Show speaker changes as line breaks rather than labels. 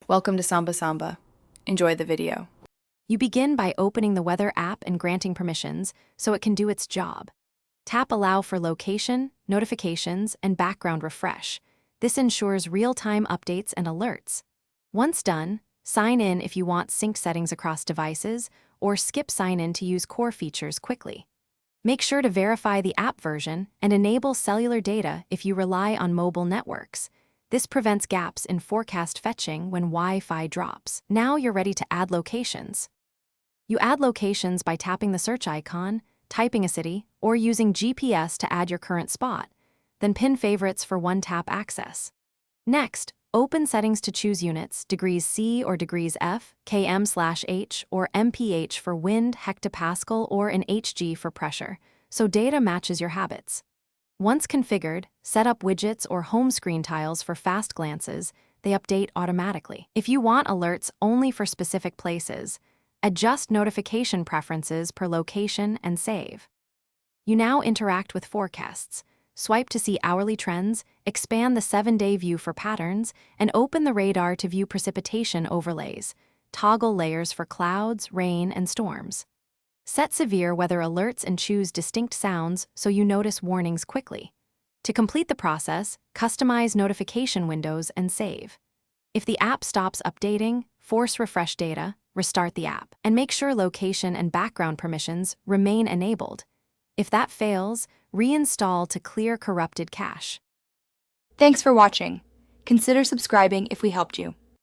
Welcome to Samba Samba. Enjoy the video.
You begin by opening the weather app and granting permissions so it can do its job. Tap Allow for location, notifications, and background refresh. This ensures real-time updates and alerts. Once done, sign in if you want sync settings across devices, or skip sign-in to use core features quickly. Make sure to verify the app version and enable cellular data if you rely on mobile networks. This prevents gaps in forecast fetching when Wi-Fi drops. Now you're ready to add locations. You add locations by tapping the search icon, typing a city, or using GPS to add your current spot, then pin favorites for one-tap access. Next, open settings to choose units, degrees C or degrees F, km/h, or mph for wind, hectopascal, or in Hg for pressure, so data matches your habits. Once configured, set up widgets or home screen tiles for fast glances. They update automatically. If you want alerts only for specific places, adjust notification preferences per location and save. You now interact with forecasts. Swipe to see hourly trends, expand the 7-day view for patterns, and open the radar to view precipitation overlays. Toggle layers for clouds, rain, and storms. Set severe weather alerts and choose distinct sounds so you notice warnings quickly. To complete the process, customize notification windows and save. If the app stops updating, force refresh data, restart the app, and make sure location and background permissions remain enabled. If that fails, reinstall to clear corrupted cache.
Thanks for watching. Consider subscribing if we helped you.